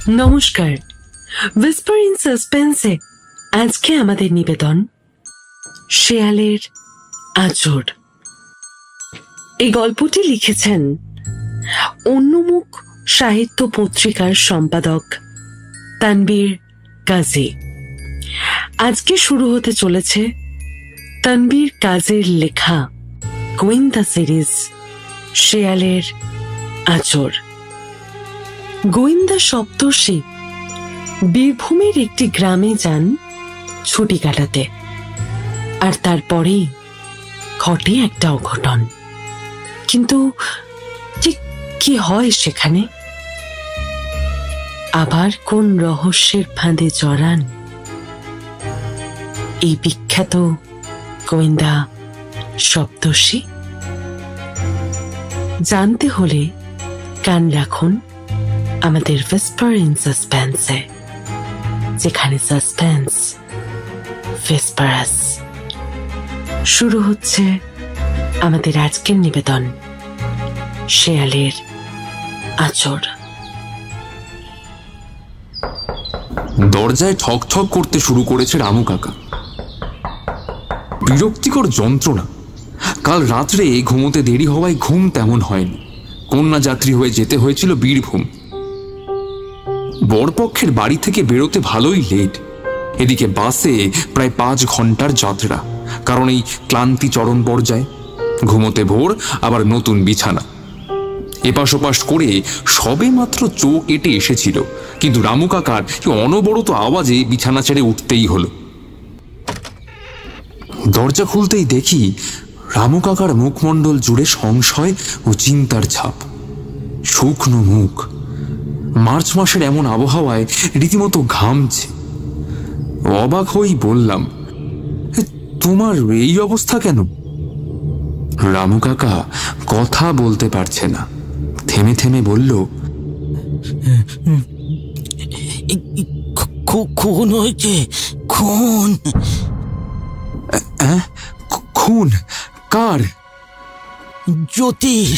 নমস্কার। Whisper in সাসপেন্সে আজকে আমাদের নিবেদন শেয়ালের আঁচড়। এই গল্পটি লিখেছেন অন্যমুখ সাহিত্য পত্রিকার সম্পাদক তানবীর কাজী। আজকে শুরু হতে চলেছে তানবীর কাজীর লেখা গোয়েন্দা সিরিজ শেয়ালের আঁচড়। গোয়েন্দা সপ্তর্ষি বীরভূমের একটি গ্রামে যান ছুটি কাটাতে, আর তারপরেই ঘটে একটা অঘটন। কিন্তু ঠিক কি হয় সেখানে? আবার কোন রহস্যের ফাঁদে জড়ান এই বিখ্যাত গোয়েন্দা সপ্তর্ষি? জানতে হলে কান রাখুন আমাদের হুইসপার ইন সাসপেন্সে, যেখানে সাসপেন্স হুইসপারাস। শুরু হচ্ছে আমাদের আজকের নিবেদন শেয়ালের আঁচড়। দরজায় ঠক ঠক করতে শুরু করেছে রামু কাকা। বিরক্তিকর যন্ত্রণা। কাল রাত্রে ঘুমোতে দেরি হওয়ায় ঘুম তেমন হয়নি। কন্যা যাত্রী হয়ে যেতে হয়েছিল বীরভূম। বরপক্ষের বাড়ি থেকে বেরোতে ভালোই লেট। এদিকে বাসে প্রায় 5 ঘন্টার যাত্রা, কারণ এই ক্লান্তি চরম পর্যায়ে। ঘুমোতে ভোর, আবার নতুন বিছানা। এপাশ ওপাশ করে সবে মাত্র চোখ এঁটে এসেছিল, কিন্তু রামু কাকার অনবরত আওয়াজে বিছানা ছেড়ে উঠতেই হলো। দরজা খুলতেই দেখি রামু কাকার মুখমণ্ডল জুড়ে সংশয় ও চিন্তার ছাপ। শুকনো মুখ। মার্চ মাসের এমন আবহাওয়ায় রীতিমতো ঘামছে। অবাক হয়েই বললাম, তোমার এই অবস্থা কেন? রামু কাকা কথা বলতে পারছে না, থেমে থেমে বলল, খুন হয়েছে। খুন? খুন? কার? জ্যোতির।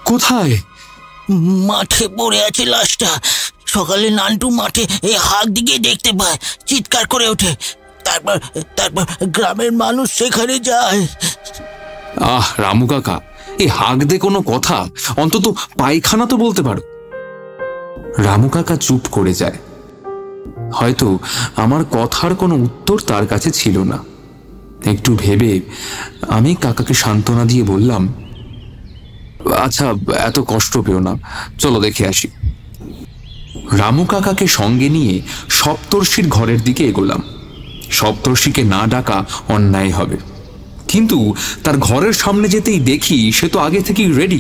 কোথায়? মাঠে পড়ে আছে লাশটা। সকালে নান্টু মাঠে এই হাঁক দিকে দেখতে পায়, চিৎকার করে ওঠে। তারপর গ্রামের মানুষ সেখানে যায়। আহ রামু কাকা, এই হাঁক দে কোনো কথা? অন্তত পায়খানা তো বলতে পারো। রামু কাকা চুপ করে যায়। হয়তো আমার কথার কোনো উত্তর তার কাছে ছিল না। একটু ভেবে আমি কাকাকে সান্ত্বনা দিয়ে বললাম, আচ্ছা, এত কষ্ট পেও না, চলো দেখে আসি। রামু কাকাকে সঙ্গে নিয়ে সপ্তর্ষির ঘরের দিকে এগোলাম। সপ্তর্ষিকে না ডাকা অন্যায় হবে, কিন্তু তার ঘরের সামনে যেতেই দেখি সে তো আগে থেকেই রেডি।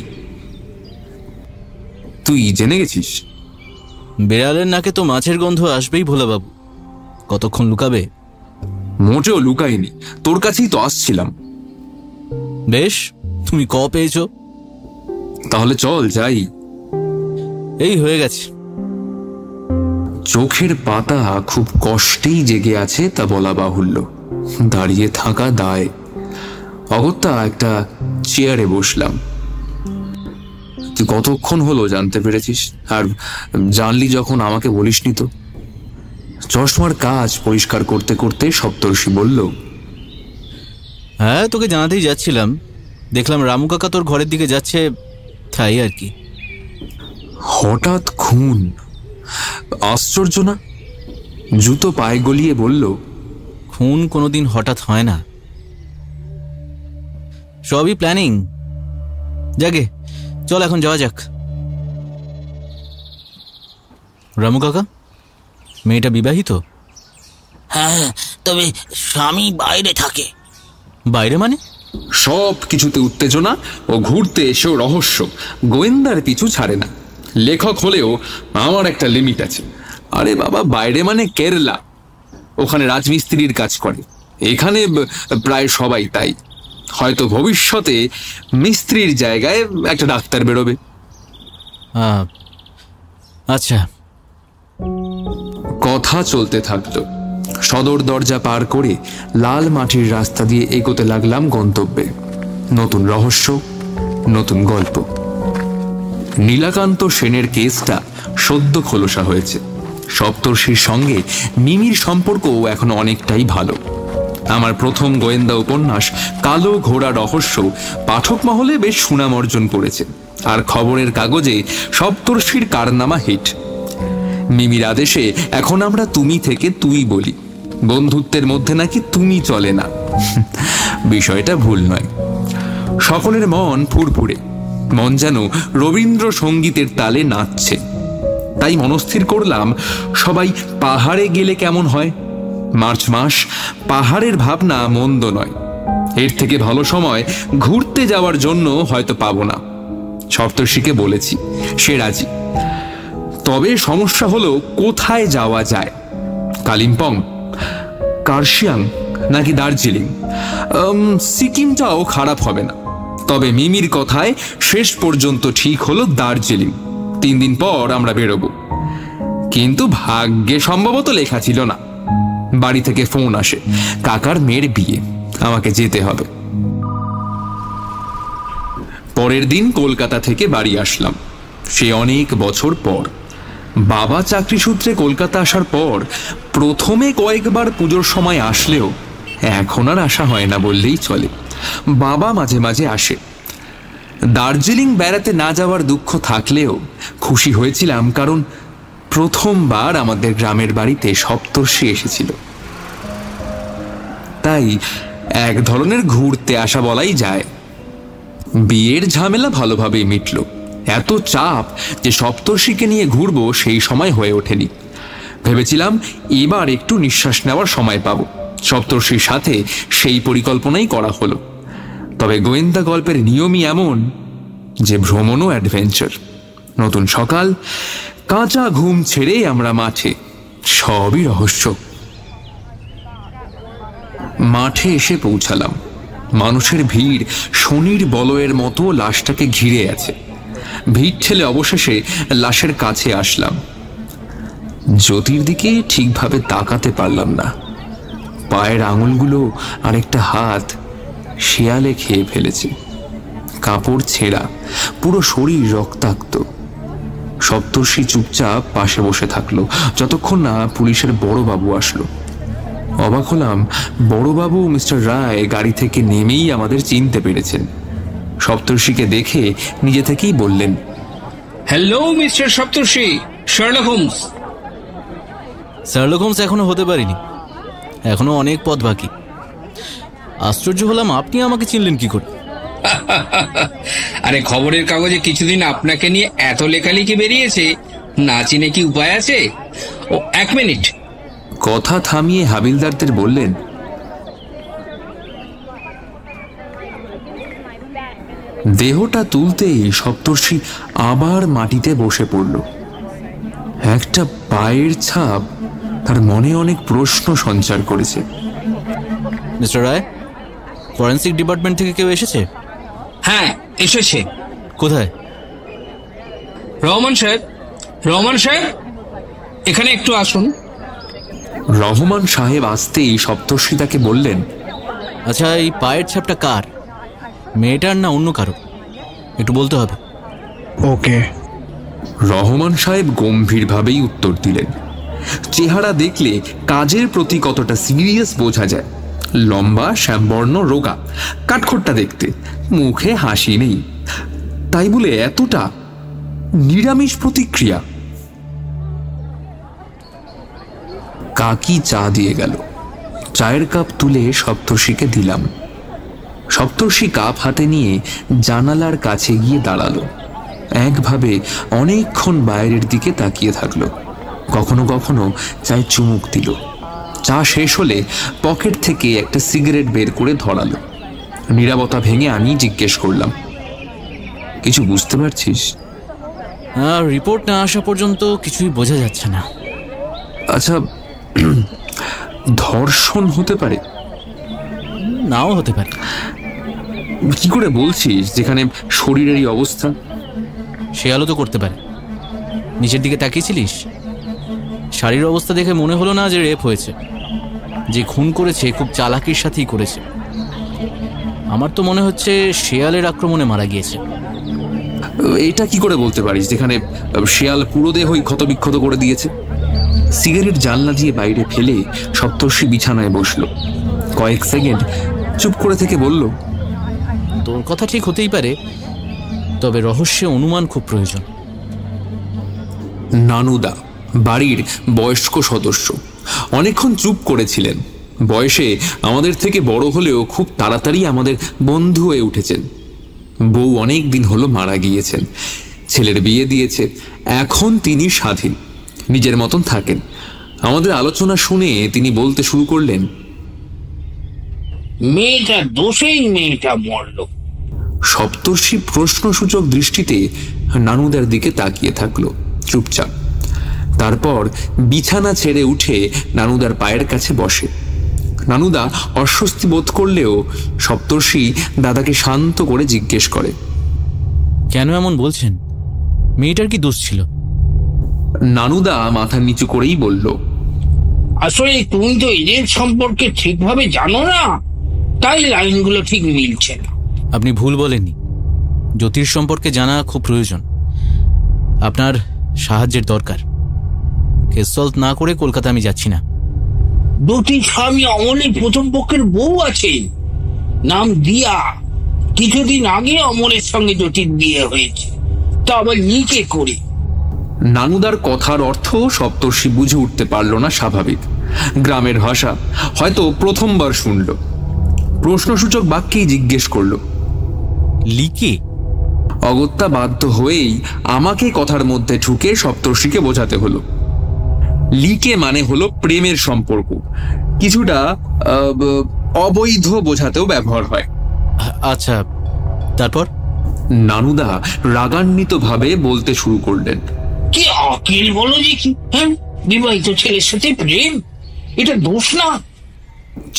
তুই জেনে গেছিস? বেড়ালের নাকে তো মাছের গন্ধ আসবেই ভোলাবাবু। কতক্ষণ লুকাবে? মোটেও লুকাইনি, তোর কাছেই তো আসছিলাম। বেশ, তুমি ক পেয়েছ? তাহলে চল যাই। এই হয়ে গেছে। চোখের পাতা খুব কষ্টেই জেগে আছে তা বলা বাহুল্য। দাঁড়িয়ে থাকা দায়। অগত্যা একটা চেয়ারে বসলাম। তুই কতক্ষণ হলো জানতে পেরেছিস? আর জানলি যখন আমাকে বলিসনি তো? চশমার কাজ পরিষ্কার করতে করতে সপ্তর্ষি বলল, হ্যাঁ, তোকে জানাতেই যাচ্ছিলাম। দেখলাম রামু কাকা তোর ঘরের দিকে যাচ্ছে, তাই আর কি। হঠাৎ খুন? আশ্চর্য না? জুতো পায়ে গলিয়ে বলল, খুন কোনোদিন হঠাৎ হয় না, সবই প্ল্যানিং। যাগে, চল এখন যাওয়া যাক। রামু কাকা, মেয়েটা বিবাহিত? হ্যাঁ, তবে স্বামী বাইরে থাকে। বাইরে মানে? সব কিছুতে উত্তেজনা ও ঘুরতে এসেও রহস্য। গোয়েন্দার পিছু ছাড়ে না। লেখক হলেও আমার একটা লিমিট আছে। আরে বাবা, বাইরে মানে কেরালা। ওখানে রাজমিস্ত্রির কাজ করে। এখানে প্রায় সবাই তাই। হয়তো ভবিষ্যতে মিস্ত্রির জায়গায় একটা ডাক্তার বেরোবে। আচ্ছা। কথা চলতে থাকলো। সদর দরজা পার করে লাল মাটির রাস্তা দিয়ে এগোতে লাগলাম গন্তব্যে। নতুন রহস্য, নতুন গল্প। নীলাকান্ত সেনের কেসটা সদ্য খোলসা হয়েছে। সপ্তর্ষির সঙ্গে মিমির সম্পর্ক এখন অনেকটাই ভালো। আমার প্রথম গোয়েন্দা উপন্যাস কালো ঘোড়া রহস্য পাঠক মহলে বেশ সুনাম অর্জন করেছে, আর খবরের কাগজে সপ্তর্ষির কারনামা হিট। মিমির আদেশে এখন আমরা তুমি থেকে তুই বলি, বন্ধুত্বের মধ্যে নাকি তুমি চলে না। বিষয়টা ভুল নয়। সকলের মন ফুরফুরে, মন যেন রবীন্দ্রসঙ্গীতের তালে নাচছে। তাই মনস্থির করলাম সবাই পাহাড়ে গেলে কেমন হয়। মার্চ মাস, পাহাড়ের ভাবনা মন্দ নয়। এর থেকে ভালো সময় ঘুরতে যাওয়ার জন্য হয়তো পাবো না। সপ্তর্ষিকে বলেছি, সে রাজি। তবে সমস্যা হলো কোথায় যাওয়া যায়। কালিম্পং, কার্শিয়াং নাকি দার্জিলিং? সিকিমটাও খারাপ হবে না। তবে মিমির কথায় শেষ পর্যন্ত ঠিক হলো দার্জিলিং। 3 দিন পর আমরা বেরোবো। কিন্তু ভাগ্যে সম্ভবত লেখা ছিল না। বাড়ি থেকে ফোন আসে, কাকার মেয়ের বিয়ে, আমাকে যেতে হবে। পরের দিন কলকাতা থেকে বাড়ি আসলাম, সে অনেক বছর পর। বাবা চাকরি সূত্রে কলকাতা আসার পর প্রথমে কয়েকবার পুজোর সময় আসলেও এখন আর আসা হয় না বললেই চলে। বাবা মাঝে মাঝে আসে। দার্জিলিং বেড়াতে না যাওয়ার দুঃখ থাকলেও খুশি হয়েছিলাম, কারণ প্রথমবার আমাদের গ্রামের বাড়িতে সপ্তর্ষি এসেছিল। তাই এক ধরনের ঘুরতে আসা বলাই যায়। বিয়ের ঝামেলা ভালোভাবেই মিটল। এত চাপ যে সপ্তর্ষিকে নিয়ে ঘুরবো সেই সময় হয়ে ওঠেনি। ভেবেছিলাম এবার একটু নিঃশ্বাস নেওয়ার সময় পাবো। সপ্তর্ষির সাথে সেই পরিকল্পনাই করা হলো। তবে গোয়েন্দা গল্পের নিয়মই এমন যে ভ্রমণও অ্যাডভেঞ্চার। নতুন সকাল, কাঁচা ঘুম ছেড়ে আমরা মাঠে, সবই রহস্য। মাঠে এসে পৌঁছালাম। মানুষের ভিড় শনির বলয়ের মতো লাশটাকে ঘিরে আছে। ভিড় ঠেলে অবশেষে লাশের কাছে আসলাম। জ্যোতির দিকে ঠিকভাবে তাকাতে পারলাম না। পায়ের আঙুলগুলো আর একটা হাত শিয়ালে খেয়ে ফেলেছে। কাপড় ছেঁড়া, পুরো শরীর রক্তাক্ত। সপ্তর্ষি চুপচাপ পাশে বসে থাকলো যতক্ষণ না পুলিশের বড়বাবু আসলো। অবাক হলাম, বড়বাবু মিস্টার রায় গাড়ি থেকে নেমেই আমাদের চিনতে পেরেছেন। সপ্তর্ষিকে দেখে নিজে থেকেই বললেন, হ্যালো মিস্টার সপ্তর্ষি, শার্লক হোমস। শার্লক হোমস এখনো হতে পারিনি, এখনো অনেক পথ বাকি। আশ্চর্য হলাম আপনি আমাকে চিনলেন কি করে? আরে খবরের কাগজে কিছুদিন আপনাকে নিয়ে এত লেখালেখি বেরিয়েছে, না চিনে কি উপায় আছে? ও 1 মিনিট। কথা থামিয়ে হাবিলদারদের বললেন, দেহটা তুলতেই সপ্তর্ষি আবার মাটিতে বসে পড়ল। একটা পায়ের ছাপ তার মনে অনেক প্রশ্ন সঞ্চার করেছে। মিস্টার রায়, ফরেন্সিক ডিপার্টমেন্ট থেকে কেউ এসেছে? হ্যাঁ, এসেছে। কোথায়? রহমান সাহেব, রহমান সাহেব, এখানে একটু আসুন। রহমান সাহেব আসতেই সপ্তর্ষি তাকে বললেন, আচ্ছা, এই পায়ের ছাপটা কার? মেয়েটার না অন্য কারো? একটু বলতে হবে। ওকে। রহমান সাহেব গম্ভীরভাবেই উত্তর দিলেন। চেহারা দেখলে কাজের প্রতি কতটা সিরিয়াস বোঝা যায়। লম্বা, শ্যামবর্ণ, রোগা, কাঠখোট্টা দেখতে, মুখে হাসি নেই। তাই বলে এতটা নিরামিষ প্রতিক্রিয়া। কাকি চা দিয়ে গেল। চায়ের কাপ তুলে সপ্তর্ষিকে দিলাম। সপ্তর্ষি কাপ হাতে নিয়ে জানালার কাছে গিয়ে দাঁড়ালো। একভাবে অনেকক্ষণ বাইরের দিকে তাকিয়ে থাকলো। কখনো কখনো চায়ে চুমুক দিল। চা শেষ হলে পকেট থেকে একটা সিগারেট বের করে ধরালো। নীরবতা ভেঙে আমি জিজ্ঞেস করলাম, কিছু বুঝতে পারছিস? রিপোর্ট না আসা পর্যন্ত কিছুই বোঝা যাচ্ছে না। আচ্ছা, ধর্ষণ হতে পারে? নাও হতে পারে। কি করে বলছিস যেখানে শরীরেরই অবস্থা? সে আলো তো করতে পারে। নিচের দিকে তাকিয়েছিলিস? শাড়ির অবস্থা দেখে মনে হলো না যে রেপ হয়েছে। যে খুন করেছে খুব চালাকির সাথেই করেছে। আমার তো মনে হচ্ছে শেয়ালের আক্রমণে মারা গিয়েছে। এটা কি করে বলতে পারিস যেখানে শেয়াল পুরো দেহই ক্ষতবিক্ষত করে দিয়েছে? সিগারেট জানলা দিয়ে বাইরে ফেলে সপ্তর্ষি বিছানায় বসলো। কয়েক সেকেন্ড চুপ করে থেকে বলল, তোর কথা ঠিক হতেই পারে, তবে রহস্যে অনুমান খুব প্রয়োজন। নানুদা বাড়ির বয়স্ক সদস্য, অনেকক্ষণ চুপ করেছিলেন। বয়সে আমাদের থেকে বড় হলেও খুব তাড়াতাড়ি আমাদের বন্ধু হয়ে উঠেছেন। বউ অনেক দিন হলো মারা গিয়েছেন, ছেলের বিয়ে দিয়েছে, এখন তিনি স্বাধীন, নিজের মতন থাকেন। আমাদের আলোচনা শুনে তিনি বলতে শুরু করলেন, মেয়েটার দোষেই মেয়েটা মরল। সপ্তর্ষি প্রশ্নসূচক দৃষ্টিতে নানুদার দিকে তাকিয়ে থাকলো চুপচাপ। তারপর বিছানা ছেড়ে উঠে নানুদার পায়ের কাছে বসে। নানুদা অস্বস্তি বোধ করলেও সপ্তর্ষি দাদাকে শান্ত করে জিজ্ঞেস করে, কেন এমন বলছেন? মেয়েটার কি দোষ ছিল? নানুদা মাথা নিচু করেই বলল, আসলে তুমি তো এদের সম্পর্কে ঠিকভাবে জানো না, তাই লাইনগুলো ঠিক মিলছে না। আপনি ভুল বলেননি, জ্যোতির সম্পর্কে জানা খুব প্রয়োজন। আপনার সাহায্যের দরকার। কেস সলভ না করে কলকাতা আমি যাচ্ছি না। দুটি স্বামী অমলের প্রথম পক্ষের বউ আছে, নাম দিয়া। কিছুদিন আগে অমলের সঙ্গে জ্যোতির বিয়ে হয়েছে, তা আবার নিকে করে। নানুদার কথার অর্থ সপ্তর্ষি বুঝে উঠতে পারল না। স্বাভাবিক, গ্রামের ভাষা হয়তো প্রথমবার শুনল। প্রশ্নসূচক বাক্যেই জিজ্ঞেস করল, লিকে? অগত্যা বাধ্য হয়েই আমাকে কথার মধ্যে ঢুকে সপ্তর্ষিকে বোঝাতে হলো। লিকে মানে হলো প্রেমের সম্পর্ক, কিছুটা অবৈধ বোঝাতেও ব্যবহার হয়। আচ্ছা, তারপর? নানুদা রাগান্বিত ভাবে বলতে শুরু করলেন, কি আকিল বলো দেখি, হ্যাঁ? বিবাহিত ছেলের সাথে প্রেম, এটা দোষ না?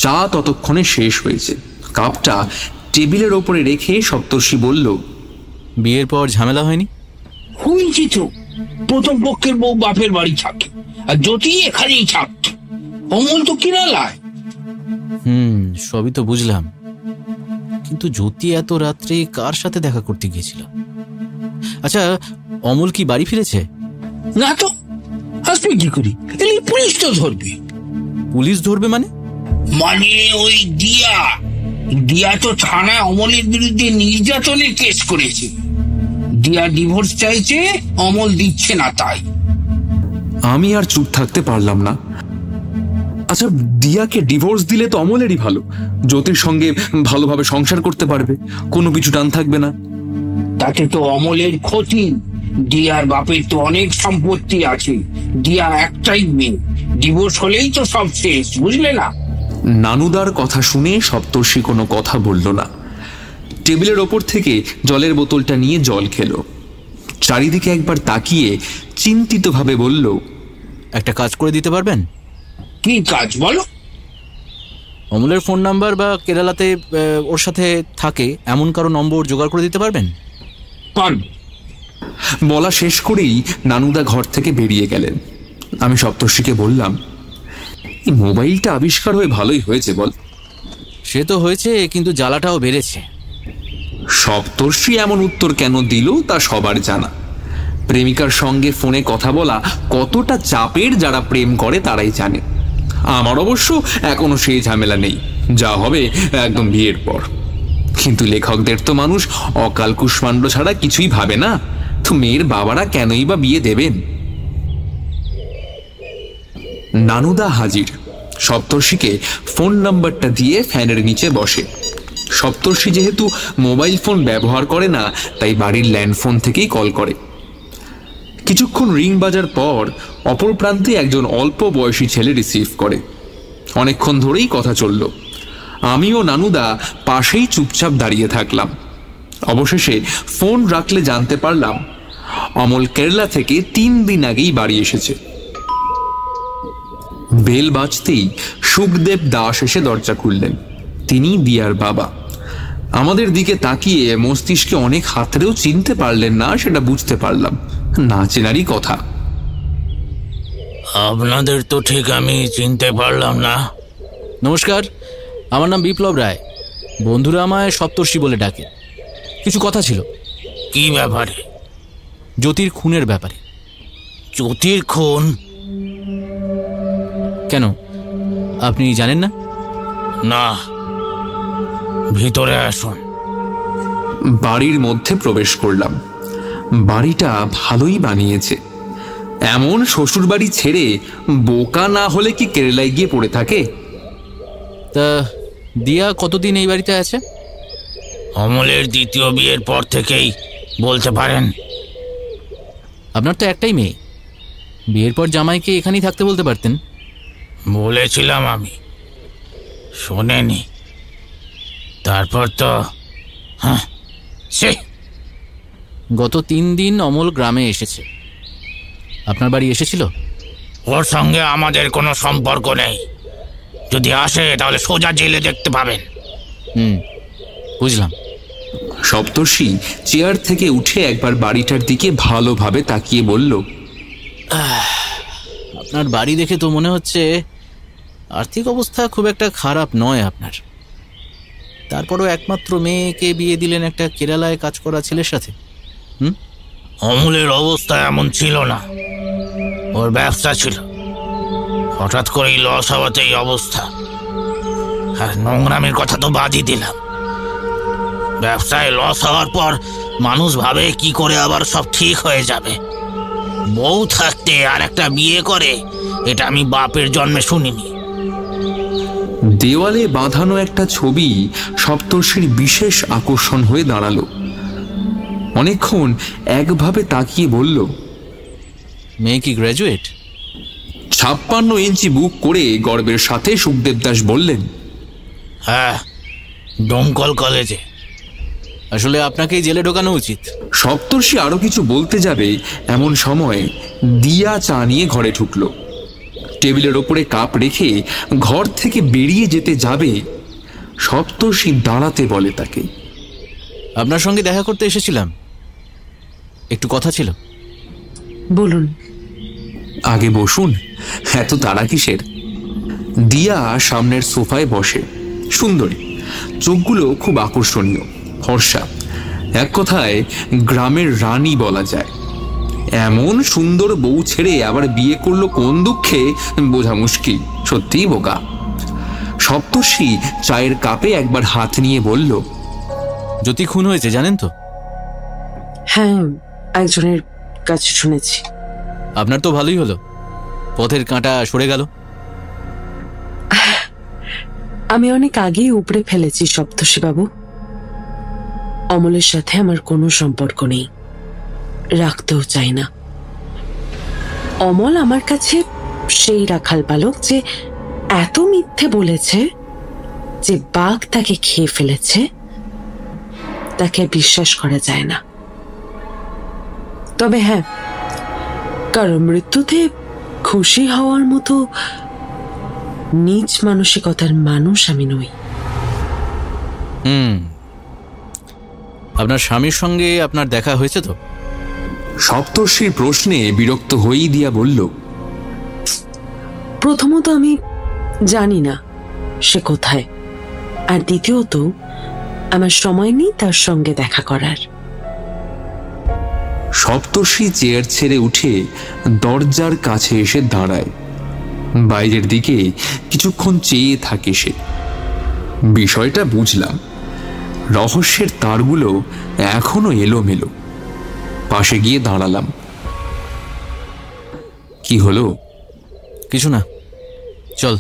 চা ততক্ষণে শেষ হয়েছে। কাপটা টেবিলের ওপরে রেখে সপ্তর্ষি বলল, বিয়ের পর ঝামেলা হয়নি? হয়েছি তো। প্রথম পক্ষের বউ বাপের বাড়ি থাকে, আর জ্যোতি এখানেই থাকত। অমল তো কিরালায়। সবই তো বুঝলাম, কিন্তু জ্যোতি এত রাত্রে কার সাথে দেখা করতে গিয়েছিল? আচ্ছা, অমল কি বাড়ি ফিরেছে? না তো, আসবে কি করি? এলে পুলিশ তো ধরবে। পুলিশ ধরবে মানে? মানে ওই দিয়া তো থানায় অমলের বিরুদ্ধে নির্যাতনের কেস করেছে। দিয়া ডিভোর্স চাইছে, অমল দিচ্ছে না। তাই আমি আর চুপ থাকতে পারলাম না। আচ্ছা, দিয়াকে ডিভোর্স দিলে তো অমলেরই ভালো, জ্যোতির সঙ্গে ভালোভাবে সংসার করতে পারবে, কোনো কিছু টান থাকবে না। তাতে তো অমলের ক্ষতি। দিয়ার বাপের তো অনেক সম্পত্তি আছে, দিয়া একটাই মেয়ে, ডিভোর্স হলেই তো সব শেষ, বুঝলে না? নানুদার কথা শুনে সপ্তর্ষি কোনো কথা বলল না। টেবিলের ওপর থেকে জলের বোতলটা নিয়ে জল খেলো। চারিদিকে একবার তাকিয়ে চিন্তিতভাবে বলল, একটা কাজ করে দিতে পারবেন? কি কাজ বলো? অমলের ফোন নাম্বার বা কেরালাতে ওর সাথে থাকে এমন কারো নম্বর জোগাড় করে দিতে পারবেন? পারবো। বলা শেষ করেই নানুদা ঘর থেকে বেরিয়ে গেলেন। আমি সপ্তর্ষিকে বললাম, এই মোবাইলটা আবিষ্কার হয়ে ভালোই হয়েছে বল। সে তো হয়েছে, কিন্তু জ্বালাটাও বেড়েছে। সপ্তর্ষি এমন উত্তর কেন দিল তা সবার জানা। প্রেমিকার সঙ্গে ফোনে কথা বলা কতটা চাপের যারা প্রেম করে তারাই জানে। আমার অবশ্য এখনো সেই ঝামেলা নেই, যা হবে একদম বিয়ের পর। কিন্তু লেখকদের তো মানুষ অকাল কুষ্মাণ্ড ছাড়া কিছুই ভাবে না, তো মেয়ের বাবারা কেনই বা বিয়ে দেবেন? নানুদা হাজির। সপ্তর্ষিকে ফোন নাম্বারটা দিয়ে ফ্যানের নিচে বসে। সপ্তর্ষি যেহেতু মোবাইল ফোন ব্যবহার করে না, তাই বাড়ির ল্যান্ডফোন থেকেই কল করে। কিছুক্ষণ রিং বাজার পর অপর প্রান্তে একজন অল্প বয়সী ছেলে রিসিভ করে। অনেকক্ষণ ধরেই কথা চলল। আমি ও নানুদা পাশেই চুপচাপ দাঁড়িয়ে থাকলাম। অবশেষে ফোন রাখলে জানতে পারলাম অমল কেরালা থেকে 3 দিন আগেই বাড়ি এসেছে। বেল বাজতেই সুখদেব দাস এসে দরজা খুললেন। তিনি দিয়ার বাবা। আমাদের দিকে তাকিয়ে মস্তিষ্কে অনেক হাতড়েও চিনতে পারলেন না, সেটা বুঝতে পারলাম, না চেনারই কথা। আপনাদের তো ঠিক আমি চিনতে পারলাম না। নমস্কার, আমার নাম বিপ্লব রায়। বন্ধুরা আমায় সপ্তর্ষি বলে ডাকে। কিছু কথা ছিল। কি ব্যাপারে? জ্যোতির খুনের ব্যাপারে। জ্যোতির খুন? কেন, আপনি জানেন না? না, ভিতরে আসুন। বাড়ির মধ্যে প্রবেশ করলাম। বাড়িটা ভালোই বানিয়েছে। এমন শ্বশুর বাড়ি ছেড়ে বোকা না হলে কি কেরালায় গিয়ে পড়ে থাকে? তা দিয়া কতদিন এই বাড়িতে আছে? অমলের দ্বিতীয় বিয়ের পর থেকেই বলতে পারেন। আপনার তো একটাই মেয়ে, বিয়ের পর জামাইকে এখানেই থাকতে বলতে পারতেন। বলেছিলাম আমি, শোনেনি। তারপর তো গত 3 দিন অমল গ্রামে এসেছে। আপনার বাড়ি এসেছিল? ওর সঙ্গে আমাদের কোনো সম্পর্ক নেই। যদি আসে তাহলে সোজা জেলে দেখতে পাবেন। বুঝলাম। সপ্তর্ষি চেয়ার থেকে উঠে একবার বাড়িটার দিকে ভালোভাবে তাকিয়ে বলল, আপনার বাড়ি দেখে তো মনে হচ্ছে আর্থিক অবস্থা খুব একটা খারাপ নয় আপনার। তারপরও একমাত্র মেয়েকে বিয়ে দিলেন একটা কেরালায় কাজ করা ছেলের সাথে। অমলের অবস্থা এমন ছিল না, ওর ব্যবসা ছিল। হঠাৎ করেই লস হওয়াতে এই অবস্থা। আর নোংরামের কথা তো বাদই দিলাম। ব্যবসায় লস হওয়ার পর মানুষ ভাবে কি করে আবার সব ঠিক হয়ে যাবে। বউ থাকতে আর একটা বিয়ে করে, এটা আমি বাপের জন্মে শুনিনি। দেওয়ালে বাঁধানো একটা ছবি সপ্তর্ষির বিশেষ আকর্ষণ হয়ে দাঁড়ালো। অনেকক্ষণ একভাবে তাকিয়ে বলল, মেয়ে কি গ্র্যাজুয়েট? 56 ইঞ্চি বুক করে গর্বের সাথে সুখদেব দাস বললেন, হ্যাঁ, ডোমকল কলেজে। আসলে আপনাকেই জেলে ঢোকানো উচিত। সপ্তর্ষি আরো কিছু বলতে যাবে এমন সময় দিয়া চা নিয়ে ঘরে ঢুকলো। টেবিলের ওপরে কাপ রেখে ঘর থেকে বেরিয়ে যেতে যাবে, সপ্তর্ষি দাঁড়াতে বলে তাকে। আপনার সঙ্গে দেখা করতে এসেছিলাম, একটু কথা ছিল। বলুন। আগে বসুন, এত তাড়া কিসের? দিয়া সামনের সোফায় বসে। সুন্দরী, চোখগুলো খুব আকর্ষণীয়, ফর্সা, এক কথায় গ্রামের রানী বলা যায়। এমন সুন্দর বউ ছেড়ে আবার বিয়ে করলো কোন দুঃখে বোঝা মুশকিল। সত্যিই বোকা। সপ্তর্ষি চায়ের কাপে একবার হাত নিয়ে বলল, জ্যোতি খুন হয়েছে জানেন তো? হ্যাঁ, একজনের কাছে শুনেছি। আপনার তো ভালোই হলো, পথের কাঁটা সরে গেল। আমি অনেক আগেই উপড়ে ফেলেছি সপ্তর্ষি বাবু। অমলের সাথে আমার কোনো সম্পর্ক নেই, রাখতেও চাই না। অমল আমার কাছে সেই রাখাল বালক যে এত মিথ্যে বলেছে যে বাঘ তাকে খেয়ে ফেলেছে, তাকে বিশ্বাস করা যায় না। তবে হ্যাঁ, কারো মৃত্যুতে খুশি হওয়ার মতো নীচ মানসিকতার মানুষ আমি নই। আপনার স্বামীর সঙ্গে আপনার দেখা হয়েছে তো? সপ্তর্ষির প্রশ্নে বিরক্ত হয়েই দিয়া বলল, প্রথমত আমি জানি না সে কোথায়, আর দ্বিতীয়ত আমার সময় নেই তার সঙ্গে দেখা করার। সপ্তর্ষি চেয়ার ছেড়ে উঠে দরজার কাছে এসে দাঁড়ায়। বাইরের দিকে কিছুক্ষণ চেয়ে থাকে সে। বিষয়টা বুঝলাম, রহস্যের তারগুলো এখনো এলোমেলো। পাশে গিয়ে দাঁড়ালাম। কি হলো? কিছু না, চল।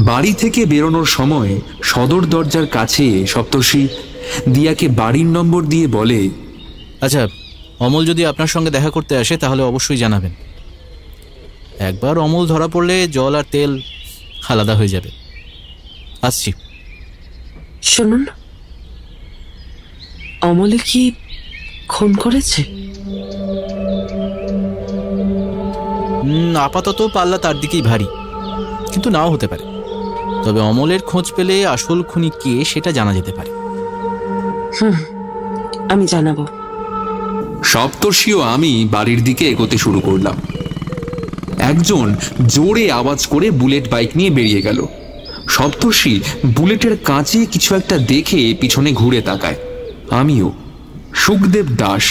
বাড়ি থেকে বেরোনোর সময় সদর দরজার কাছে সপ্তর্ষি দিয়াকে বাড়ির নম্বর দিয়ে বলে, আচ্ছা, অমল যদি আপনার সঙ্গে দেখা করতে আসে তাহলে অবশ্যই জানাবেন। একবার অমল ধরা পড়লে জল আর তেল আলাদা হয়ে যাবে। আসছি। শুনুন, অমলে কি খুন করেছে? আপাতত পাল্লা তার দিকেই ভারী, কিন্তু নাও হতে পারে। তবে অমলের খোঁজ পেলে আসল খুনি কে সেটা জানা যেতে পারে। আমি জানাবো। সপ্তর্ষি ও আমি বাড়ির দিকে এগোতে শুরু করলাম। একজন জোরে আওয়াজ করে বুলেট বাইক নিয়ে বেরিয়ে গেল। সপ্তর্ষি বুলেটের কাছে কিছু একটা দেখে পিছনে ঘুরে তাকায়। আমিও। সুখদেব দাস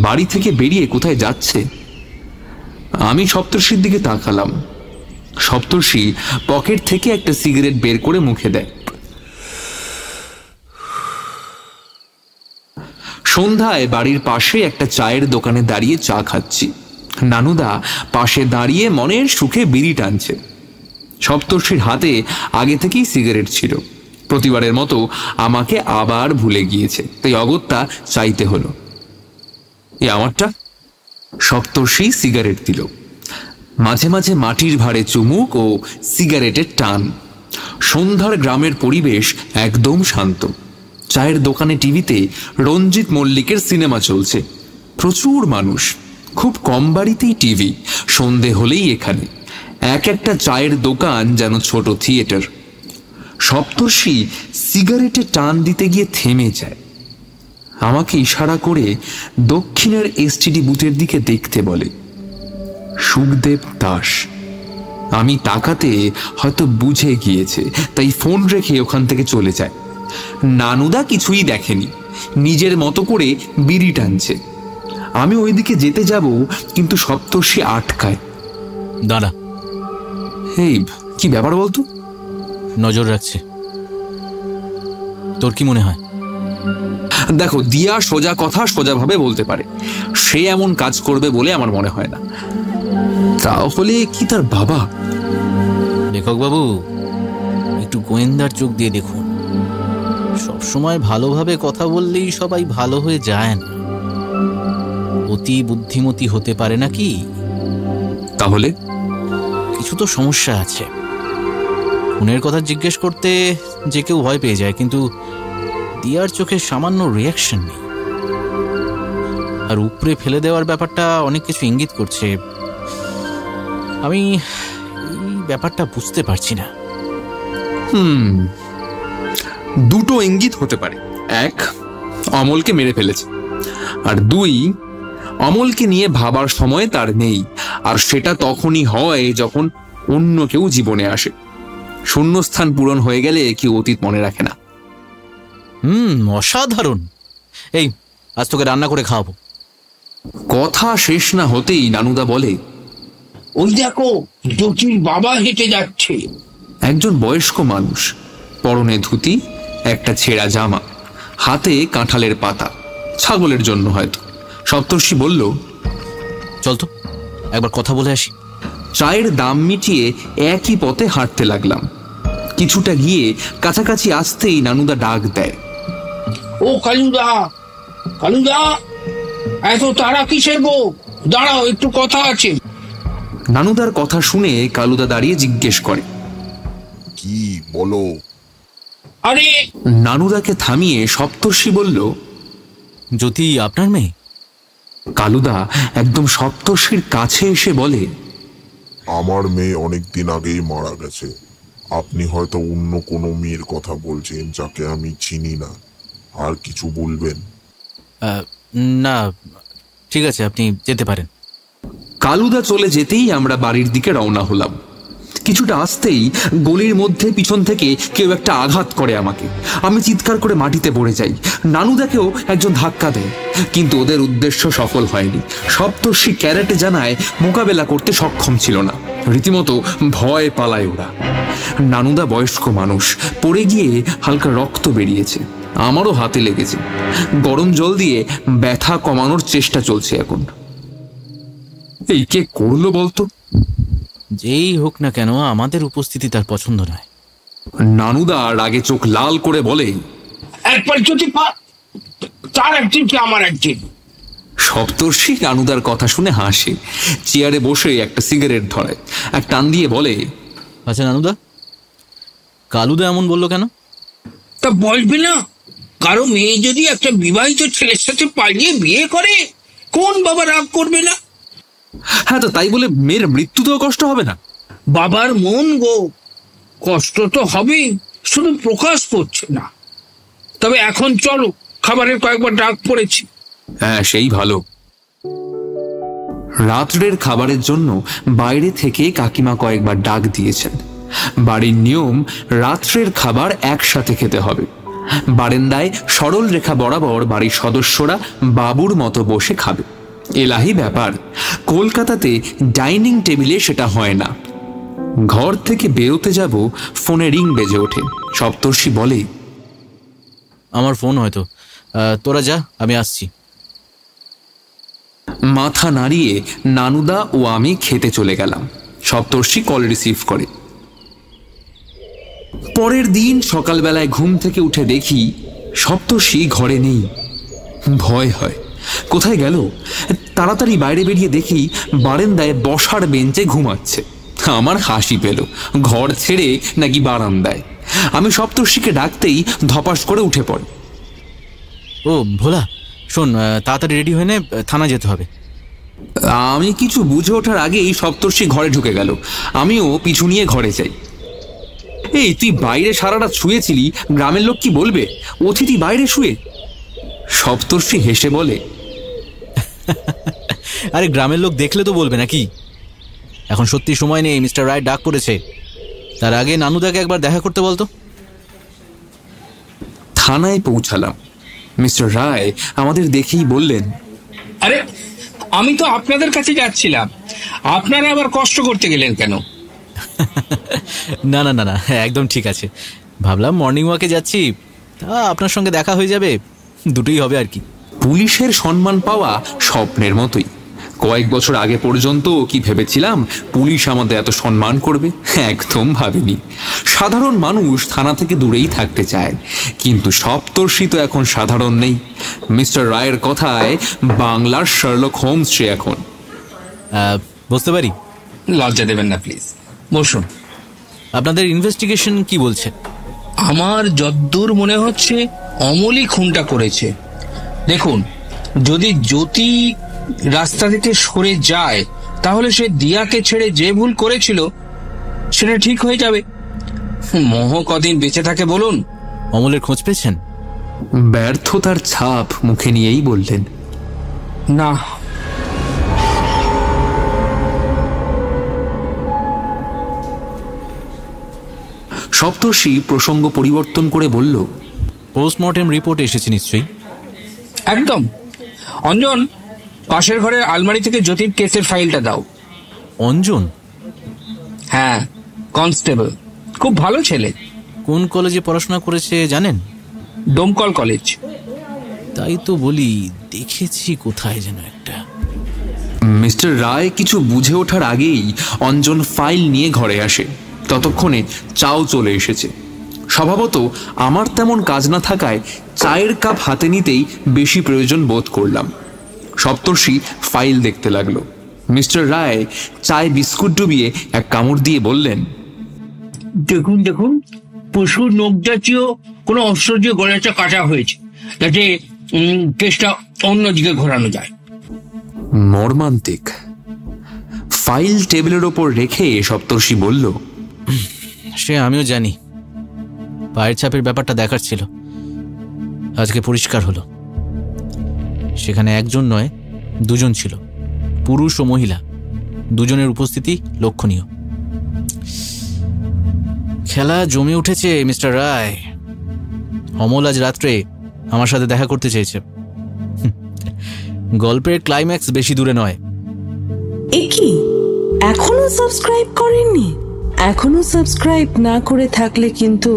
বাড়ি থেকে বেরিয়ে কোথায় যাচ্ছে? আমি সপ্তর্ষির দিকে তাকালাম। সপ্তর্ষি পকেট থেকে একটা সিগারেট বের করে মুখে দেয়। সন্ধ্যায় বাড়ির পাশে একটা চায়ের দোকানে দাঁড়িয়ে চা খাচ্ছি। নানুদা পাশে দাঁড়িয়ে মনের সুখে বিড়ি টানছে। সপ্তর্ষির হাতে আগে থেকেই সিগারেট ছিল। প্রতিবারের মতো আমাকে আবার ভুলে গিয়েছে, তাই অগত্যা চাইতে হলো। এ আমারটা। সপ্তর্ষি সিগারেট দিল। মাঝে মাঝে মাটির ভাঁড়ে চুমুক ও সিগারেটের টান। সন্ধ্যার গ্রামের পরিবেশ একদম শান্ত। চায়ের দোকানে টিভিতে রঞ্জিত মল্লিকের সিনেমা চলছে। প্রচুর মানুষ, খুব কম বাড়িতেই টিভি। সন্ধে হলেই এখানে এক একটা চায়ের দোকান যেন ছোট থিয়েটার। সপ্তর্ষি সিগারেটে টান দিতে গিয়ে থেমে যায়। আমাকে ইশারা করে দক্ষিণের এসটিডি বুথের দিকে দেখতে বলে। সুখদেব দাস। আমি তাকাতে হয়তো বুঝে গিয়েছে, তাই ফোন রেখে ওখান থেকে চলে যায়। নানুদা কিছুই দেখেনি, নিজের মতো করে বিড়ি টানছে। আমি ওইদিকে যেতে যাব, কিন্তু সপ্তর্ষি আটকায়। দাঁড়া। এই কি ব্যাপার বলতো? নজর রাখছে। তোর কি মনে হয়? দেখো, দিয়া সোজা কথা সোজাভাবে বলতে পারে। সে এমন কাজ করবে বলে আমার মনে হয় না। তাহলে কি তার বাবা? লেখক বাবু, একটু গোয়েন্দার চোখ দিয়ে দেখুন। সবসময় ভালোভাবে কথা বললেই সবাই ভালো হয়ে যায় না। অতি বুদ্ধিমতী হতে পারে নাকি? তাহলে কিছু তো সমস্যা আছে। খুনের কথা জিজ্ঞেস করতে যে কেউ ভয় পেয়ে যায়, কিন্তু দিয়ার চোখে সামান্য রিয়াকশন নেই। আর উপরে ফেলে দেওয়ার ব্যাপারটা অনেক কিছু ইঙ্গিত করছে। আমি এই ব্যাপারটা বুঝতে পারছি না। দুটো ইঙ্গিত হতে পারে। এক, অমলকে মেরে ফেলেছে। আর দুই, অমলকে নিয়ে ভাবার সময় তার নেই। আর সেটা তখনই হয় যখন অন্য কেউ জীবনে আসে। শূন্যস্থান পূরণ হয়ে গেলে কেউ অতীত মনে রাখে না। অসাধারণ। এই, আজ তোকে রান্না করে খাওয়াবো। কথা শেষ না হতেই নানুদা বলে, ওই দেখো, জ্যোতির বাবা হেঁটে যাচ্ছে। একজন বয়স্ক মানুষ, পরনে ধুতি, একটা ছেঁড়া জামা, হাতে কাঁঠালের পাতা, ছাগলের জন্য হয়তো। সপ্তর্ষি বলল, চল তো একবার কথা বলে আসি। চায়ের দাম মিটিয়ে একই পথে হাঁটতে লাগলাম। কিছুটা গিয়ে কাছাকাছি আসতেই নানুদা ডাক দেয়, ও কালুদা, কালুদা, এত তারা কিসের গো? দাঁড়াও, একটু কথা আছে। নানুদার কথা শুনে কালুদা দাঁড়িয়ে জিজ্ঞেস করে, কি বলো? আরে, নানুদাকে থামিয়ে সপ্তর্ষি বলল, জ্যোতি আপনার মেয়ে? কালুদা একদম সপ্তর্ষির কাছে এসে বলে, আমার মেয়ে অনেকদিন আগেই মারা গেছে। আপনি হয়তো অন্য কোনো মেয়ের কথা বলছেন যাকে আমি চিনি না। আর কিছু বলবেন? না, ঠিক আছে, আপনি যেতে পারেন। কালুদা চলে যেতেই আমরা বাড়ির দিকে রওনা হলাম। কিছুটা আসতেই গলির মধ্যে পিছন থেকে কেউ একটা আঘাত করে আমাকে। আমি চিৎকার করে মাটিতে পড়ে যাই। নানুদাকেও একজন ধাক্কা দেয়, কিন্তু ওদের উদ্দেশ্য সফল হয়নি। সপ্তর্ষি ক্যারেটে জানায় মোকাবেলা করতে সক্ষম ছিল না। রীতিমতো ভয় পালায় ওরা। নানুদা বয়স্ক মানুষ, পড়ে গিয়ে হালকা রক্ত বেরিয়েছে। আমারও হাতে লেগেছে। গরম জল দিয়ে ব্যথা কমানোর চেষ্টা চলছে এখন। এই কে করলো বলতো? যেই হোক না কেন, আমাদের উপস্থিতি তার পছন্দ নয়। নানুদা রাগে চোখ লাল করে বলে, একবার যদি তার একদিন কি আমার একদিন। সপ্তর্ষি নানুদার কথা শুনে হাসে। চেয়ারে বসে একটা সিগারেট ধরে, এক টান দিয়ে বলে, আচ্ছা নানুদা, কালুদা এমন বললো কেন? তা বলবে না? কারো মেয়ে যদি একটা বিবাহিত ছেলের সাথে পালিয়ে বিয়ে করে, কোন বাবা রাগ করবে না? হ্যাঁ, তো তাই বলে মেয়ের মৃত্যুতেও কষ্ট হবে না? বাবার মন গো, কষ্ট তো হবেই, শুধু প্রকাশ করছে না। তবে এখন চলো, খাবারের কয়েকবার ডাক পড়েছি। হ্যাঁ, সেই ভালো। রাত্রের খাবারের জন্য বাইরে থেকে কাকিমা কয়েকবার ডাক দিয়েছেন। বাড়ির নিয়ম রাত্রের খাবার একসাথে খেতে হবে। বারান্দায় সরল রেখা বরাবর বাড়ির সদস্যরা বাবুর মতো বসে খাবে। এলাহি ব্যাপার, কলকাতাতে ডাইনিং টেবিলে সেটা হয় না। ঘর থেকে বেরোতে যাব, ফোনে রিং বেজে ওঠে। সপ্তর্ষি বলে, আমার ফোন হয়তো, তোরা যা, আমি আসছি। মাথা নাড়িয়ে নানুদা ও আমি খেতে চলে গেলাম। সপ্তর্ষি কল রিসিভ করে। পরের দিন সকালবেলায় ঘুম থেকে উঠে দেখি সপ্তর্ষি ঘরে নেই। ভয় হয়, কোথায় গেল? তাড়াতাড়ি বাইরে বেরিয়ে দেখি বারান্দায় বসার বেঞ্চে ঘুমাচ্ছে। আমার হাসি পেল, ঘর ছেড়ে নাকি বারান্দায়। আমি সপ্তর্ষিকে ডাকতেই ধপাস করে উঠে পড়ে। ও ভোলা, শোন, তাড়াতাড়ি রেডি হয়ে নে, থানা যেতে হবে। আমি কিছু বুঝে ওঠার আগেই সপ্তর্ষি ঘরে ঢুকে গেল। আমিও পিছু নিয়ে ঘরে যাই। এই, তুই বাইরে সারা রাত শুয়েছিলি, গ্রামের লোক কি বলবে? অতিথি বাইরে শুয়ে। সপ্তর্ষি হেসে বলে, আরে গ্রামের লোক দেখলে তো বলবে নাকি? এখন সত্যি সময় নেই, মিস্টার রায় ডাক করেছে। তার আগে নানুদাকে একবার দেখা করতে বলতো। থানায় পৌঁছালাম। মিস্টার রায় আমাদের দেখেই বললেন, আরে আমি তো আপনাদের কাছে যাচ্ছিলাম, আপনারা আবার কষ্ট করতে গেলেন কেন? না না না না, একদম ঠিক আছে। ভাবলাম মর্নিং ওয়াকে যাচ্ছি, তা আপনার সঙ্গে দেখা হয়ে যাবে, দুটোই হবে আর কি। পুলিশের সম্মান পাওয়া স্বপ্নের মতোই। কয়েক বছর আগে পর্যন্ত কি ভেবেছিলাম পুলিশ আমাদের এত সম্মান করবে? একদম ভাবিনি। সাধারণ মানুষ থানা থেকে দূরেই থাকতে চায়, কিন্তু সপ্তর্ষি তো এখন সাধারণ নেই। মিস্টার রায়ের কথায় বাংলার শার্লক হোমস সে এখন। বুঝতে পারি। লজ্জা দেবেন না প্লিজ, বসুন। আপনাদের ইনভেস্টিগেশন কি বলছে? আমার যদ্দূর মনে হচ্ছে অমলই খুনটা করেছে। দেখুন, যদি জ্যোতি রাস্তা থেকে সরে যায় তাহলে সে দিয়াকে ছেড়ে যে ভুল করেছিল সেটা ঠিক হয়ে যাবে। মোহ কদিন বেঁচে থাকে বলুন? অমলের খোঁজ পেয়েছেন? ব্যর্থতার ছাপ মুখে নিয়েই বললেন, না। সপ্তর্ষি প্রসঙ্গ পরিবর্তন করে বলল, পোস্টমর্টেম রিপোর্ট এসেছে নিশ্চয়ই? একদম। অঞ্জন, পাশের ঘরের আলমারি থেকে জ্যোতির কেসের ফাইলটা দাও। অঞ্জন? হ্যাঁ, কনস্টেবল, খুব ভালো ছেলে। কোন কলেজে পড়াশোনা করেছে জানেন? ডোমকল কলেজ। তাই তো বলি, দেখেছি কোথায় যেন একটা। মিস্টার রায় কিছু বুঝে ওঠার আগেই অঞ্জন ফাইল নিয়ে ঘরে আসে। ততক্ষণে চাও চলে এসেছে। স্বভাবত আমার তেমন কাজ না থাকায় চায়ের কাপ হাতে নিতেই বেশি প্রয়োজন বোধ করলাম। সপ্তর্ষি ফাইল দেখতে লাগলো। মিস্টার রায় চায় বিস্কুট ডুবিয়ে এক কামড় দিয়ে বললেন, দেখুন দেখুন, পশুর নখ জাতীয় কোনো অস্ত্র দিয়ে গলাটা কাটা হয়েছে, যাতে কেসটা অন্যদিকে ঘোরানো যায়। মর্মান্তিক। ফাইল টেবিলের ওপর রেখে সপ্তর্ষি বলল, সে আমিও জানি, পায়ের ছাপের ব্যাপারটা দেখার ছিল। আজকে পরিষ্কার হলো, সেখানে একজন নয়, দুজন ছিল, পুরুষ ও মহিলা। দুজনের উপস্থিতি লক্ষণীয়। খেলা জমে উঠেছে মিস্টার রায়। অমল আজ রাত্রে আমার সাথে দেখা করতে চেয়েছে। গল্পের ক্লাইম্যাক্স বেশি দূরে নয়। এ কি, এখনো সাবস্ক্রাইব করেননি? এখনো সাবস্ক্রাইব না করে থাকলে কিন্তু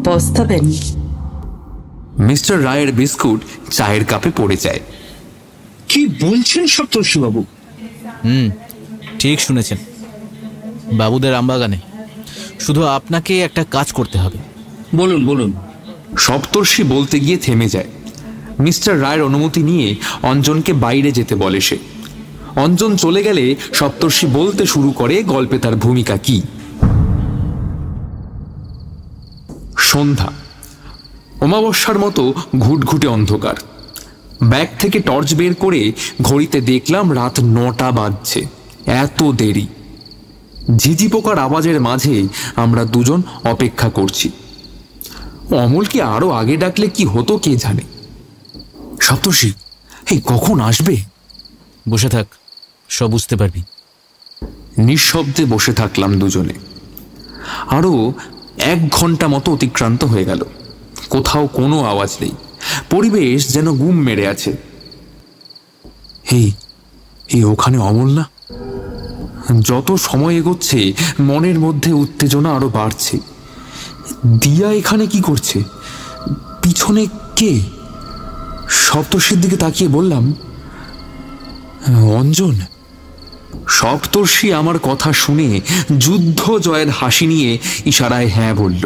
পস্তাবেন। মিস্টার রায়ের বিস্কুট চায়ের কাপে পড়ে যায়। কি বলছেন সপ্তর্ষি বাবু? ঠিক শুনেছেন, বাবুদের আমবাগানে। শুধু আপনাকে একটা কাজ করতে হবে। বলুন বলুন। সপ্তর্ষি বলতে গিয়ে থেমে যায়। মিস্টার রায়ের অনুমতি নিয়ে অঞ্জনকে বাইরে যেতে বলে সে। অঞ্জন চলে গেলে সপ্তর্ষি বলতে শুরু করে গল্পে তার ভূমিকা কি। সন্ধ্যা, অমাবস্যার মতো ঘুটঘুটে অন্ধকার। ব্যাগ থেকে টর্চ বের করে ঘড়িতে দেখলাম রাত 9টা বাজছে। এত দেরি! ঝিঝি পোকার আওয়াজের মাঝে আমরা দুজন অপেক্ষা করছি। অমলকে আরো আগে ডাকলে কি হতো কে জানে। সপ্তর্ষি, এই কখন আসবে? বসে থাক, সব বুঝতে পারবি। নিঃশব্দে বসে থাকলাম দুজনে। আরো 1 ঘন্টা মতো অতিক্রান্ত হয়ে গেল। কোথাও কোনো আওয়াজ নেই, পরিবেশ যেন গুম মেরে আছে। এই ওখানে অমল না? যত সময় এগোচ্ছে মনের মধ্যে উত্তেজনা আরো বাড়ছে। দিয়া এখানে কি করছে? পিছনে কে? সপ্তর্ষির দিকে তাকিয়ে বললাম, অঞ্জন। সপ্তর্ষি আমার কথা শুনে যুদ্ধ জয়ের হাসি নিয়ে ইশারায় হ্যাঁ বলল।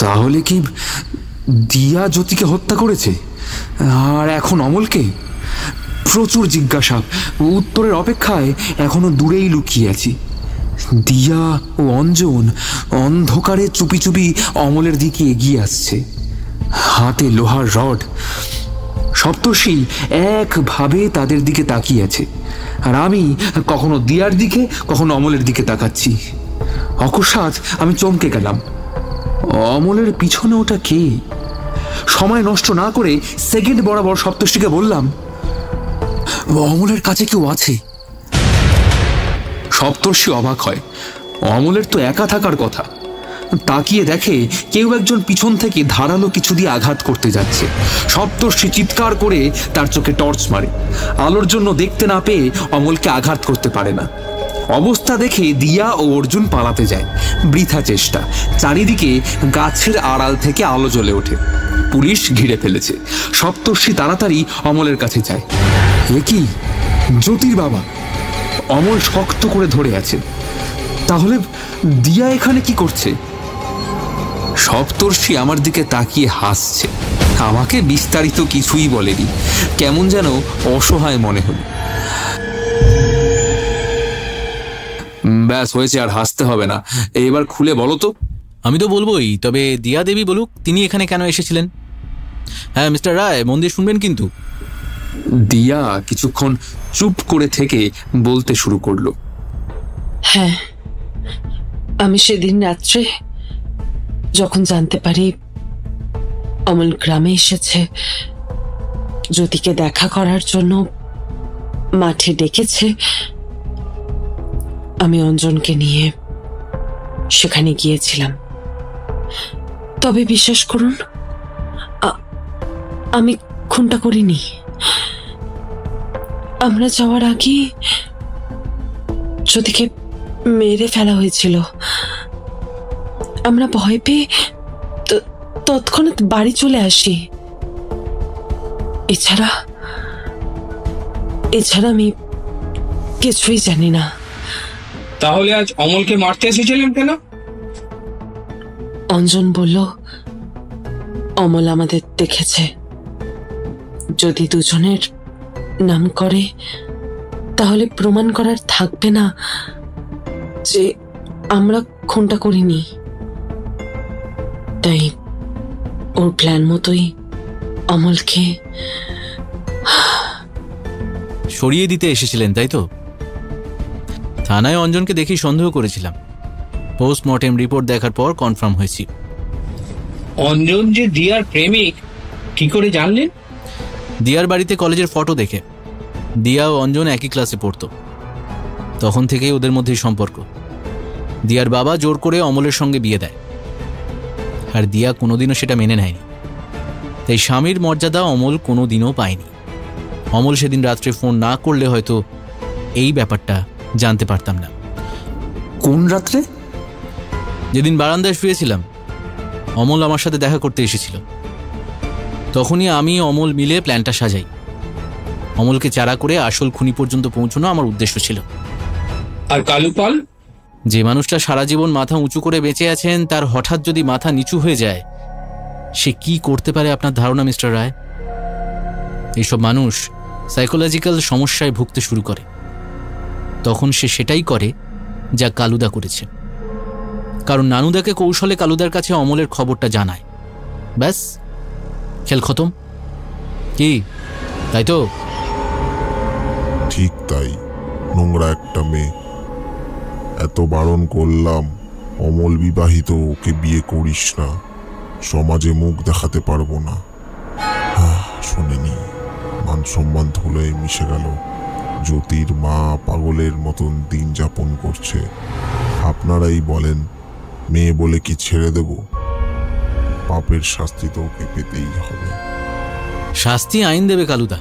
তাহলে কি দিয়া জ্যোতিকে হত্যা করেছে, আর এখন অমলকে? প্রচুর জিজ্ঞাসা, উত্তরের অপেক্ষায় এখনো দূরেই লুকিয়ে আছি। দিয়া ও অঞ্জন অন্ধকারে চুপি চুপি অমলের দিকে এগিয়ে আসছে, হাতে লোহার রড। সপ্তর্ষি একভাবে তাদের দিকে তাকিয়ে আছে, আর আমি কখনো দিয়ার দিকে কখনো অমলের দিকে তাকাচ্ছি। অকস্মাৎ আমি চমকে গেলাম। অমলের পিছনে ওটা কে? সময় নষ্ট না করে সেকেন্ড বরাবর সপ্তর্ষিকে বললাম, অমলের কাছে কেউ আছে? সপ্তর্ষি অবাক হয়। অমলের তো একা থাকার কথা। তাকিয়ে দেখে কেউ একজন পিছন থেকে ধারালো কিছু দিয়ে আঘাত করতে যাচ্ছে। সপ্তর্ষি চিৎকার করে তার চোখে টর্চ মারে। আলোর জন্য দেখতে না পেয়ে অমলকে আঘাত করতে পারে না। অবস্থা দেখে দিয়া ও অর্জুন পালাতে যায়, বৃথা চেষ্টা। চারিদিকে গাছের আড়াল থেকে আলো জ্বলে ওঠে। পুলিশ ঘিরে ফেলেছে। সপ্তর্ষি তাড়াতাড়ি অমলের কাছে যায়। এ কি? জ্যোতির বাবা! অমল শক্ত করে ধরে আছে। তাহলে দিয়া এখানে কি করছে? সপ্তর্ষি আমার দিকে তাকিয়ে হাসছে। আমাকে বিস্তারিত কিছুই বলেনি, কেমন যেন অসহায় মনে হল। ব্যাস হয়েছে, আর হাসতে হবে না, এবার খুলে বলো তো। আমি তো বলবোই, তবে দিয়া দেবী বলুক তিনি এখানে কেন এসেছিলেন। হ্যাঁ মিস্টার রায়, মন দিয়ে শুনবেন কিন্তু। দিয়া কিছুক্ষণ চুপ করে থেকে বলতে শুরু করলো। হ্যাঁ, আমি সেদিন রাত্রে যখন জানতে পারি অমল গ্রামে এসেছে, জ্যোতিকে দেখা করার জন্য মাঠে ডেকেছে, আমি অঞ্জনকে নিয়ে সেখানে গিয়েছিলাম। তবে বিশ্বাস করুন, আমি খুনটা করিনি। আমরা যাওয়ার আগে জ্যোতিকে মেরে ফেলা হয়েছিল। আমরা ভয় পেয়ে তৎক্ষণাৎ বাড়ি চলে আসি। এছাড়া আমি কিছুই জানি না। তাহলে আজ অমলকে মারতে এসেছিলেন কেন? অঞ্জন বলল অমল আমাদের দেখেছে। যদি দুজনের নাম করে তাহলে প্রমাণ করার থাকবে না যে আমরা খুনটা করিনি। তাই ওর প্ল্যান মতোই অমলকে সরিয়ে দিতে এসেছিলেন, তাই তো? থানায় অঞ্জনকে দেখেই সন্দেহ করেছিলাম। পোস্টমর্টেম রিপোর্ট দেখার পর কনফার্ম হয়েছি। অঞ্জন যে দিয়ার প্রেমিক কি করে জানলেন? দিয়ার বাড়িতে কলেজের ফটো দেখে। দিয়া ও অঞ্জন একই ক্লাসে পড়তো, তখন থেকেই ওদের মধ্যেই সম্পর্ক। দিয়ার বাবা জোর করে অমলের সঙ্গে বিয়ে দেয়, আর দিয়া কোনোদিনও সেটা মেনে নেয়নি। তাই স্বামীর মর্যাদা অমল কোনোদিনও পায়নি। অমল সেদিন রাত্রে ফোন না করলে হয়তো এই ব্যাপারটা জানতে পারতাম না। কোন রাত্রে? যেদিন বারান্দায় শুয়েছিলাম, অমল আমার সাথে দেখা করতে এসেছিল। তখনই আমি অমল মিলে প্ল্যানটা সাজাই। অমলকে চারা করে আসল খুনি পর্যন্ত পৌঁছানো আমার উদ্দেশ্য ছিল। আর কালু পাল? যে মানুষটা সারা জীবন মাথা উঁচু করে বেঁচে আছেন, তার হঠাৎ যদি মাথা নিচু হয়ে যায়, সে কি করতে পারে আপনার ধারণা মিস্টার রায়? এইসব মানুষ সাইকোলজিক্যাল সমস্যায় ভুগতে শুরু করে। তখন সে সেটাই করে যা কালুদা করেছে। কারণ নানুদাকে কৌশলে কালুদার কাছে অমলের খবরটা জানায়। ব্যাস, খেল খতম। কি তাই তো? ঠিক তাই। নোংরা একটা মেয়ে। এত বারণ করলাম, অমল বিবাহিত, ওকে বিয়ে করিস না, সমাজে মুখ দেখাতে পারবো না। শোনেনি, মান সম্মান ধুলোয় মিশে গেল। জ্যোতির মা পাগলের মতন দিন যাপন করছে। আপনারাই বলেন, মেয়ে বলে কি ছেড়ে দেব? পাপের শাস্তি তো ওকে পেতেই হবে। শাস্তি আইন দেবে কালুদা।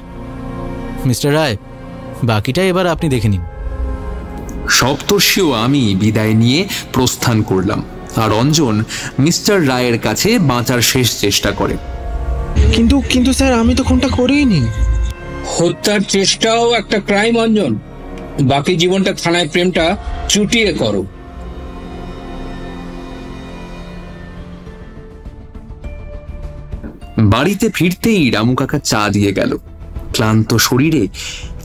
মিস্টার রায়, বাকিটা এবার আপনি দেখে নিন। সপ্তর্ষি ও আমি বিদায় নিয়ে প্রস্থান করলাম, আর অঞ্জন মিস্টার রায়ের কাছে বাঁচার শেষ চেষ্টা করে। কিন্তু স্যার, আমি তো খুনটা করিনি। হত্যার চেষ্টাও একটা ক্রাইম অঞ্জন। বাকি জীবনটা থানায় প্রেমটা চুটিয়ে করো। বাড়িতে ফিরতেই রামু কাকা চা দিয়ে গেল। ক্লান্ত শরীরে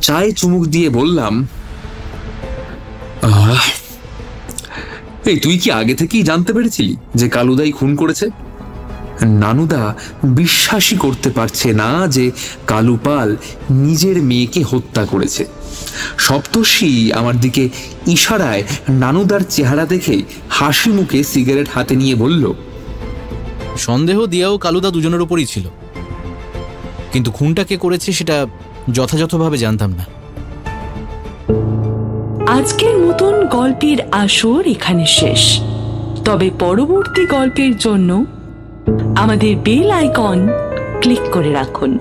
চায়ে চুমুক দিয়ে বললাম, এই তুই কি আগে থেকেই জানতে পেরেছিলি যে কালুদাই খুন করেছে? নানুদা বিশ্বাসই করতে পারছে না যে কালু পাল নিজের মেয়েকে হত্যা করেছে। সপ্তর্ষি আমার দিকে ইশারায় নানুদার চেহারা দেখে হাসি মুখে সিগারেট হাতে নিয়ে বলল, সন্দেহ দিয়াও কালুদা দুজনের উপরই ছিল, কিন্তু খুনটা কে করেছে সেটা যথাযথভাবে জানতাম না। আজকের মতন গল্পের আসর এখানে শেষ। তবে পরবর্তী গল্পের জন্য আমাদের বেল আইকন ক্লিক করে রাখুন।